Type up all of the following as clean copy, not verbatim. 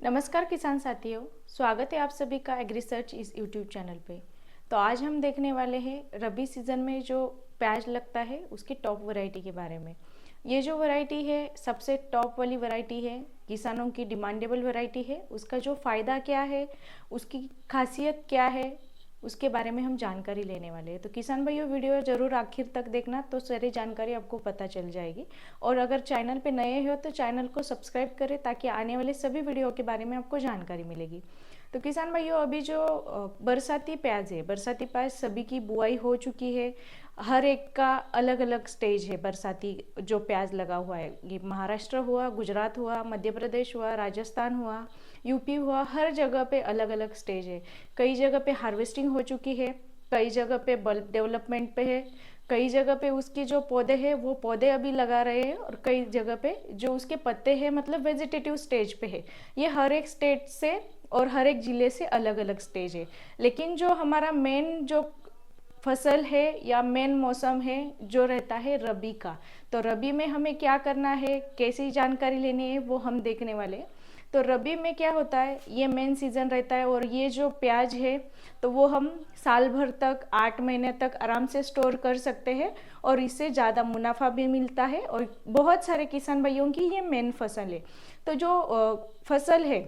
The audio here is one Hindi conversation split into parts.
नमस्कार किसान साथियों, स्वागत है आप सभी का एग्री सर्च इस यूट्यूब चैनल पे। तो आज हम देखने वाले हैं रबी सीज़न में जो प्याज लगता है उसकी टॉप वैरायटी के बारे में। ये जो वैरायटी है सबसे टॉप वाली वैरायटी है, किसानों की डिमांडेबल वैरायटी है। उसका जो फ़ायदा क्या है, उसकी खासियत क्या है, उसके बारे में हम जानकारी लेने वाले हैं। तो किसान भाइयों, वीडियो ज़रूर आखिर तक देखना, तो सारी जानकारी आपको पता चल जाएगी। और अगर चैनल पे नए हो तो चैनल को सब्सक्राइब करें ताकि आने वाले सभी वीडियो के बारे में आपको जानकारी मिलेगी। तो किसान भाइयों, अभी जो बरसाती प्याज है, बरसाती प्याज सभी की बुआई हो चुकी है। हर एक का अलग अलग स्टेज है। बरसाती जो प्याज लगा हुआ है, ये महाराष्ट्र हुआ, गुजरात हुआ, मध्य प्रदेश हुआ, राजस्थान हुआ, यूपी हुआ, हर जगह पे अलग अलग स्टेज है। कई जगह पे हार्वेस्टिंग हो चुकी है, कई जगह पे बल्क डेवलपमेंट पे है, कई जगह पे उसके जो पौधे हैं वो पौधे अभी लगा रहे हैं, और कई जगह पे जो उसके पत्ते हैं मतलब वेजिटेटिव स्टेज पे है। ये हर एक स्टेट से और हर एक ज़िले से अलग अलग स्टेज है। लेकिन जो हमारा मेन जो फसल है या मेन मौसम है जो रहता है रबी का, तो रबी में हमें क्या करना है, कैसी जानकारी लेनी है, वो हम देखने वाले हैं। तो रबी में क्या होता है, ये मेन सीज़न रहता है, और ये जो प्याज है तो वो हम साल भर तक 8 महीने तक आराम से स्टोर कर सकते हैं, और इससे ज़्यादा मुनाफा भी मिलता है। और बहुत सारे किसान भाइयों की ये मेन फसल है। तो जो फसल है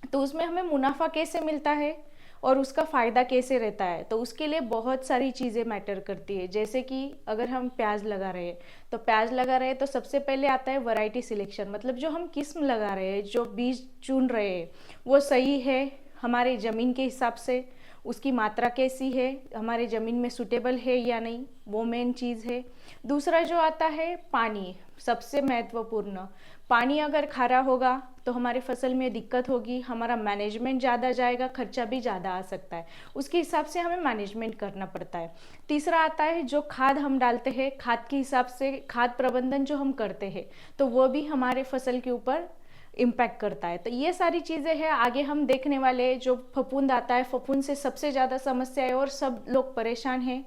तो उसमें हमें मुनाफा कैसे मिलता है और उसका फ़ायदा कैसे रहता है, तो उसके लिए बहुत सारी चीज़ें मैटर करती है। जैसे कि अगर हम प्याज लगा रहे हैं, तो प्याज लगा रहे हैं तो सबसे पहले आता है वैरायटी सिलेक्शन, मतलब जो हम किस्म लगा रहे हैं, जो बीज चुन रहे हैं वो सही है हमारे ज़मीन के हिसाब से, उसकी मात्रा कैसी है, हमारे ज़मीन में सूटेबल है या नहीं, वो मेन चीज़ है। दूसरा जो आता है पानी, सबसे महत्वपूर्ण। पानी अगर खारा होगा तो हमारी फसल में दिक्कत होगी, हमारा मैनेजमेंट ज़्यादा जाएगा, खर्चा भी ज़्यादा आ सकता है, उसके हिसाब से हमें मैनेजमेंट करना पड़ता है। तीसरा आता है जो खाद हम डालते हैं, खाद के हिसाब से खाद प्रबंधन जो हम करते हैं तो वो भी हमारे फसल के ऊपर इम्पैक्ट करता है। तो ये सारी चीज़ें हैं। आगे हम देखने वाले जो फफूंद आता है, फफूंद से सबसे ज़्यादा समस्या है और सब लोग परेशान हैं।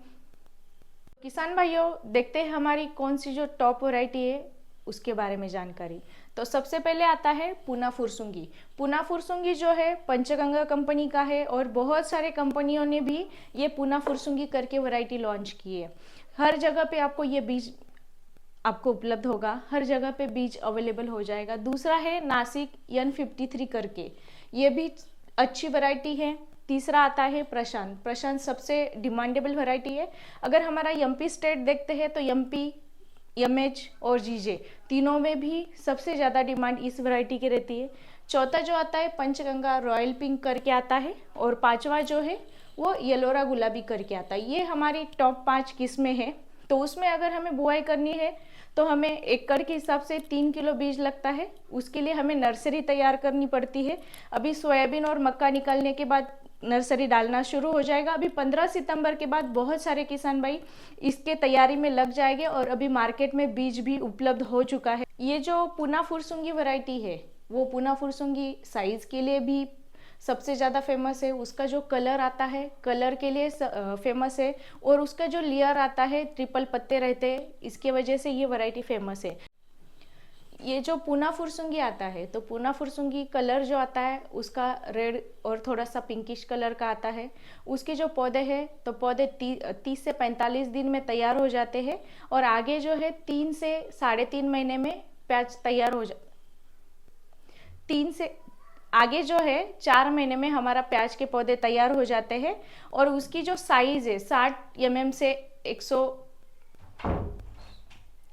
किसान भाइयों, देखते हैं हमारी कौन सी जो टॉप वैरायटी है उसके बारे में जानकारी। तो सबसे पहले आता है पूना फुरसुंगी। पूना फुरसुंगी जो है पंचगंगा कंपनी का है, और बहुत सारे कंपनियों ने भी ये पूना फुरसुंगी करके वैरायटी लॉन्च की है। हर जगह पे आपको ये बीज आपको उपलब्ध होगा, हर जगह पे बीज अवेलेबल हो जाएगा। दूसरा है नासिक N53 करके, ये भी अच्छी वैरायटी है। तीसरा आता है प्रशांत। प्रशांत सबसे डिमांडेबल वैरायटी है। अगर हमारा एमपी स्टेट देखते हैं तो एमपी, एमएच और जीजे तीनों में भी सबसे ज़्यादा डिमांड इस वैरायटी की रहती है। चौथा जो आता है पंचगंगा रॉयल पिंक करके आता है, और पांचवा जो है वो येलोरा गुलाबी करके आता है। ये हमारी टॉप 5 किस्में हैं। तो उसमें अगर हमें बुआई करनी है तो हमें एकड़ के हिसाब से 3 किलो बीज लगता है। उसके लिए हमें नर्सरी तैयार करनी पड़ती है। अभी सोयाबीन और मक्का निकलने के बाद नर्सरी डालना शुरू हो जाएगा। अभी 15 सितंबर के बाद बहुत सारे किसान भाई इसके तैयारी में लग जाएंगे, और अभी मार्केट में बीज भी उपलब्ध हो चुका है। ये जो पूना फुरसुंगी वैरायटी है, वो पूना फुरसुंगी साइज के लिए भी सबसे ज़्यादा फेमस है। उसका जो कलर आता है, कलर के लिए फेमस है, और उसका जो लेयर आता है, ट्रिपल पत्ते रहते हैं, इसके वजह से ये वैरायटी फेमस है। ये जो पूना फुरसुंगी आता है, तो पूना फुरसुंगी कलर जो आता है उसका रेड और थोड़ा सा पिंकिश कलर का आता है। उसके जो पौधे हैं तो पौधे 30 से 45 दिन में तैयार हो जाते हैं, और आगे जो है 3 से 3.5 महीने में प्याज तैयार हो जा 3 से आगे जो है 4 महीने में हमारा प्याज के पौधे तैयार हो जाते हैं। और उसकी जो साइज है 60 mm से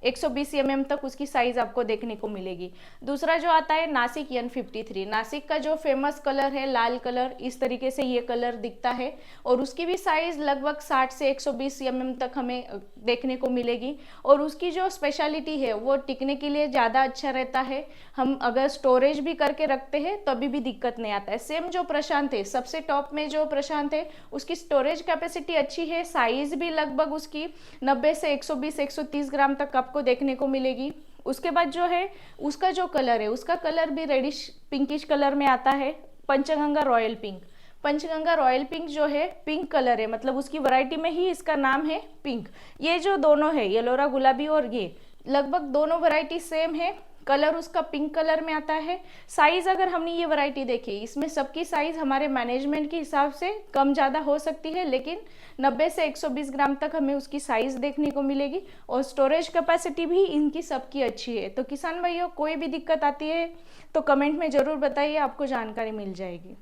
120 mm तक उसकी साइज आपको देखने को मिलेगी। दूसरा जो आता है नासिक N53। नासिक का जो फेमस कलर है लाल कलर, इस तरीके से ये कलर दिखता है, और उसकी भी साइज लगभग 60 से 120 mm तक हमें देखने को मिलेगी। और उसकी जो स्पेशलिटी है वो टिकने के लिए ज़्यादा अच्छा रहता है। हम अगर स्टोरेज भी करके रखते हैं तभी भी दिक्कत नहीं आता है। सेम जो प्रशांत है, सबसे टॉप में जो प्रशांत है, उसकी स्टोरेज कैपेसिटी अच्छी है। साइज भी लगभग उसकी 90 से 120-130 ग्राम तक आपको देखने को मिलेगी। उसके बाद जो है उसका जो कलर है, उसका कलर भी रेडिश पिंकिश कलर में आता है, Panchganga royal pink. Panchganga royal pink जो है पिंक कलर है, मतलब उसकी वैरायटी में ही इसका नाम है पिंक। ये जो दोनों है येलोरा गुलाबी, और ये लगभग दोनों वैरायटी सेम है। कलर उसका पिंक कलर में आता है। साइज़ अगर हमने ये वैरायटी देखी, इसमें सबकी साइज़ हमारे मैनेजमेंट के हिसाब से कम ज़्यादा हो सकती है, लेकिन 90 से 120 ग्राम तक हमें उसकी साइज़ देखने को मिलेगी। और स्टोरेज कैपेसिटी भी इनकी सबकी अच्छी है। तो किसान भाइयों, कोई भी दिक्कत आती है तो कमेंट में ज़रूर बताइए, आपको जानकारी मिल जाएगी।